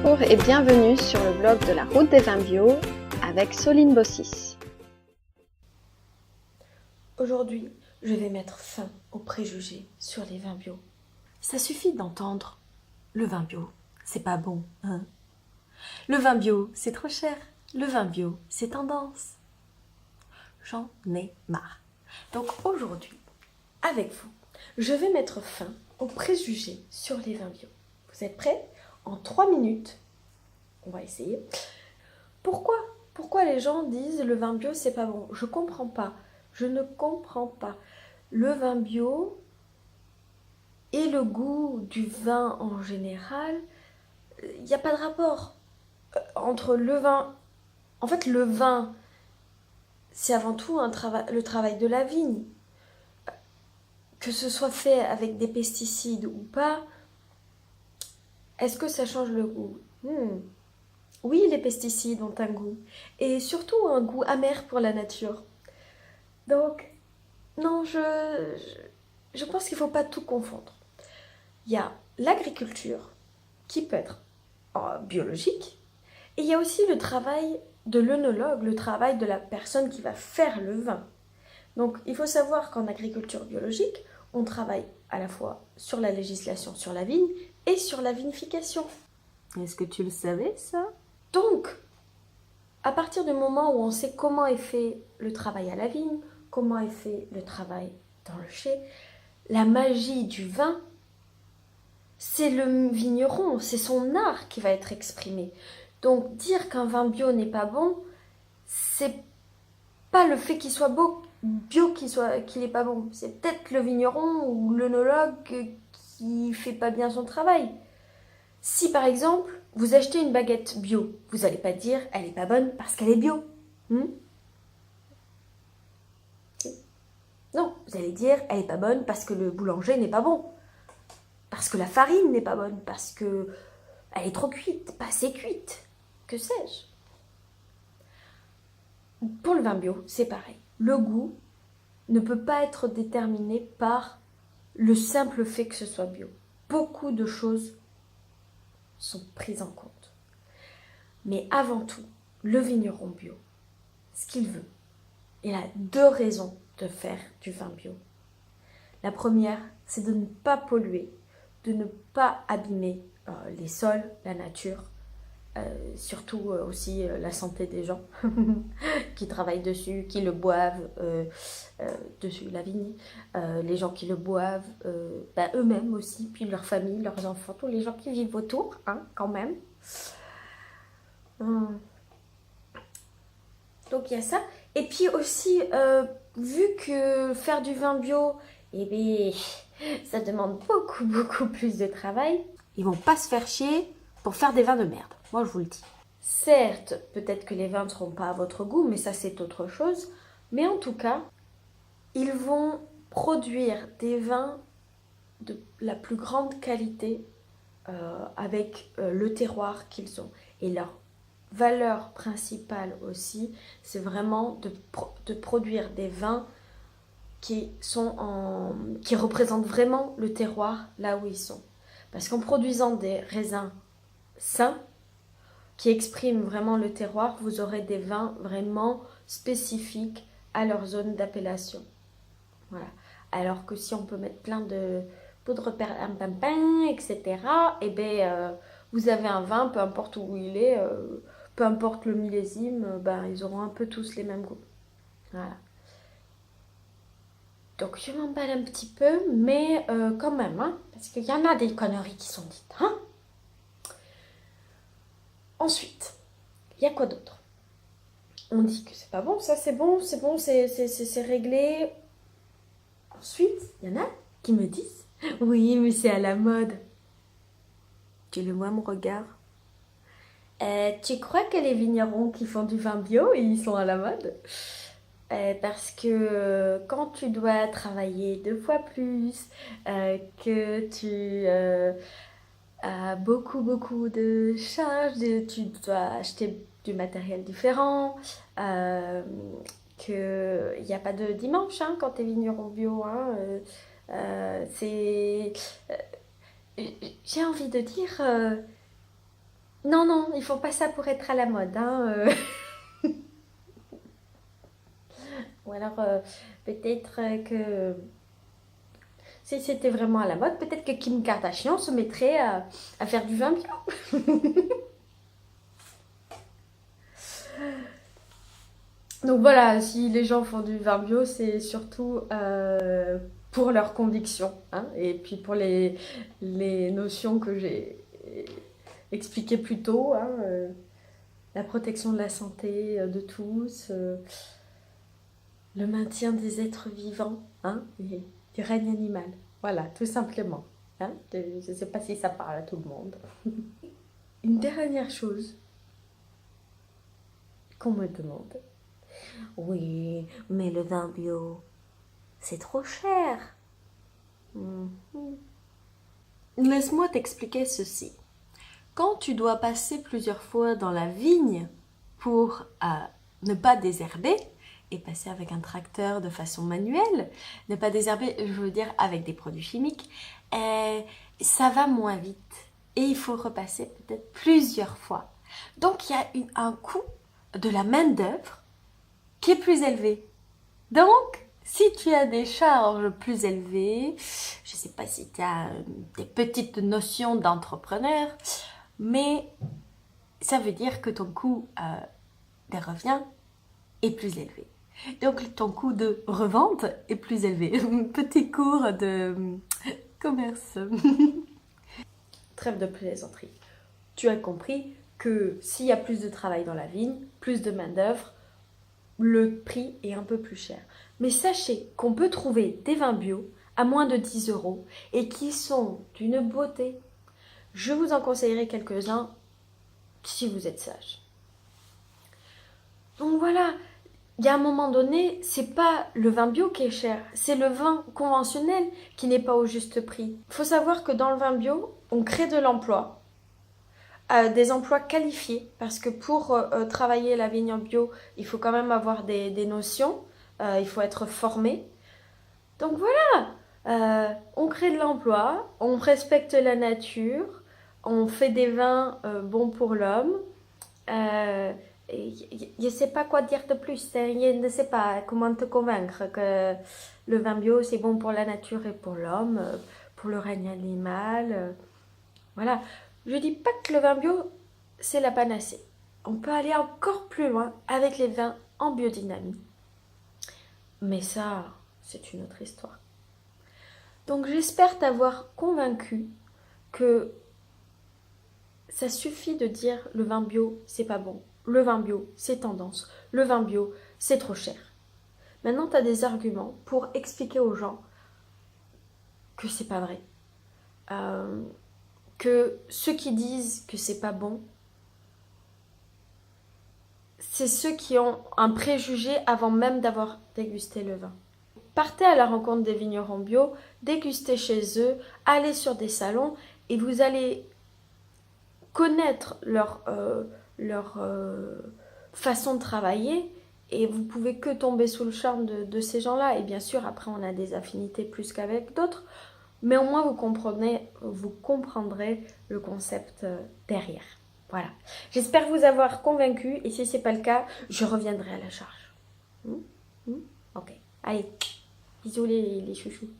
Bonjour et bienvenue sur le blog de la route des vins bio avec Soline Bossis. Aujourd'hui, je vais mettre fin aux préjugés sur les vins bio. Ça suffit d'entendre le vin bio, c'est pas bon, hein? Le vin bio, c'est trop cher. Le vin bio, c'est tendance. J'en ai marre. Donc aujourd'hui, avec vous, je vais mettre fin aux préjugés sur les vins bio. Vous êtes prêts? En 3 minutes, on va essayer. Pourquoi les gens disent le vin bio, c'est pas bon? Je comprends pas. Je ne comprends pas. Le vin bio et le goût du vin en général, il n'y a pas de rapport entre le vin. En fait, le vin, c'est avant tout le travail de la vigne. Que ce soit fait avec des pesticides ou pas, est-ce que ça change le goût? Oui, les pesticides ont un goût. Et surtout un goût amer pour la nature. Donc, non, je pense qu'il ne faut pas tout confondre. Il y a l'agriculture qui peut être biologique, et il y a aussi le travail de l'œnologue, le travail de la personne qui va faire le vin. Donc il faut savoir qu'en agriculture biologique, on travaille à la fois sur la législation sur la vigne et sur la vinification. Est-ce que tu le savais, ça? Donc, à partir du moment où on sait comment est fait le travail à la vigne, comment est fait le travail dans le chai, la magie du vin, c'est le vigneron, c'est son art qui va être exprimé. Donc dire qu'un vin bio n'est pas bon, c'est pas le fait qu'il soit bio qu'il n'est pas bon. C'est peut-être le vigneron ou l'œnologue qui fait pas bien son travail. Si par exemple, vous achetez une baguette bio, vous n'allez pas dire elle est pas bonne parce qu'elle est bio. Non, vous allez dire elle est pas bonne parce que le boulanger n'est pas bon. Parce que la farine n'est pas bonne, parce que elle est trop cuite, pas assez cuite, que sais-je. Pour le vin bio, c'est pareil. Le goût ne peut pas être déterminé par le simple fait que ce soit bio. Beaucoup de choses sont prises en compte. Mais avant tout, le vigneron bio, ce qu'il veut, il a 2 raisons de faire du vin bio. La première, c'est de ne pas polluer, de ne pas abîmer les sols, la nature, surtout aussi la santé des gens qui travaillent dessus, qui le boivent dessus, la vigne, les gens qui le boivent, eux-mêmes aussi, puis leur famille, leurs enfants, tous les gens qui vivent autour, hein, quand même. Donc il y a ça. Et puis aussi, vu que faire du vin bio, ça demande beaucoup plus de travail. Ils vont pas se faire chier pour faire des vins de merde. Moi, je vous le dis. Certes, peut-être que les vins ne seront pas à votre goût, mais ça c'est autre chose. Mais en tout cas, ils vont produire des vins de la plus grande qualité avec le terroir qu'ils ont. Et leur valeur principale aussi, c'est vraiment de produire des vins qui représentent vraiment le terroir là où ils sont. Parce qu'en produisant des raisins sains, qui expriment vraiment le terroir, vous aurez des vins vraiment spécifiques à leur zone d'appellation. Voilà. Alors que si on peut mettre plein de poudre perlimpinpin, etc., vous avez un vin, peu importe où il est, peu importe le millésime, ils auront un peu tous les mêmes goûts. Voilà. Donc je m'emballe un petit peu, mais quand même, hein, parce qu'il y en a des conneries qui sont dites. Hein. Ensuite, il y a quoi d'autre? On dit que c'est pas bon, ça c'est bon, c'est réglé. Ensuite, il y en a qui me disent « Oui, mais c'est à la mode. » Tu le vois mon regard? Tu crois que les vignerons qui font du vin bio, ils sont à la mode? Parce que quand tu dois travailler 2 fois plus, que tu as beaucoup de charges, tu dois acheter du matériel différent, qu'il n'y a pas de dimanche hein, quand tu es vigneron bio. Hein, j'ai envie de dire, Non, non, ils font pas ça pour être à la mode. Hein, Ou alors, peut-être que si c'était vraiment à la mode, peut-être que Kim Kardashian se mettrait à faire du vin bio. Donc voilà, si les gens font du vin bio, c'est surtout pour leurs convictions, hein, et puis pour les notions que j'ai expliquées plus tôt, hein, la protection de la santé de tous, le maintien des êtres vivants, hein, et du règne animal. Voilà, tout simplement. Hein. Je ne sais pas si ça parle à tout le monde. Une dernière chose qu'on me demande. Oui, mais le vin bio, c'est trop cher. Laisse-moi t'expliquer ceci. Quand tu dois passer plusieurs fois dans la vigne pour ne pas désherber, et passer avec un tracteur de façon manuelle, ne pas désherber, je veux dire avec des produits chimiques, ça va moins vite. Et il faut repasser peut-être plusieurs fois. Donc il y a un coût de la main-d'œuvre qui est plus élevé. Donc, si tu as des charges plus élevées, je ne sais pas si tu as des petites notions d'entrepreneur, mais ça veut dire que ton coût de revient est plus élevé. Donc, ton coût de revente est plus élevé. Petit cours de commerce. Trêve de plaisanterie. Tu as compris que s'il y a plus de travail dans la vigne, plus de main-d'œuvre, le prix est un peu plus cher. Mais sachez qu'on peut trouver des vins bio à moins de 10 € et qui sont d'une beauté. Je vous en conseillerai quelques-uns si vous êtes sage. Donc voilà, il y a un moment donné, c'est pas le vin bio qui est cher, c'est le vin conventionnel qui n'est pas au juste prix. Il faut savoir que dans le vin bio, on crée de l'emploi. Des emplois qualifiés, parce que pour travailler la vigne en bio, il faut quand même avoir des notions, il faut être formé. Donc voilà, on crée de l'emploi, on respecte la nature, on fait des vins bons pour l'homme. Je ne sais pas quoi dire de plus, je ne sais pas comment te convaincre que le vin bio c'est bon pour la nature et pour l'homme, pour le règne animal. Voilà. Je dis pas que le vin bio, c'est la panacée. On peut aller encore plus loin avec les vins en biodynamie. Mais ça, c'est une autre histoire. Donc j'espère t'avoir convaincu que ça suffit de dire le vin bio, c'est pas bon. Le vin bio, c'est tendance. Le vin bio, c'est trop cher. Maintenant, tu as des arguments pour expliquer aux gens que c'est pas vrai. Que ceux qui disent que c'est pas bon, c'est ceux qui ont un préjugé avant même d'avoir dégusté le vin. Partez à la rencontre des vignerons bio, dégustez chez eux, allez sur des salons et vous allez connaître leur façon de travailler et vous pouvez que tomber sous le charme de ces gens-là. Et bien sûr, après, on a des affinités plus qu'avec d'autres. Mais au moins, vous comprendrez le concept derrière. Voilà. J'espère vous avoir convaincu. Et si ce n'est pas le cas, je reviendrai à la charge. Ok. Allez. Bisous les chouchous.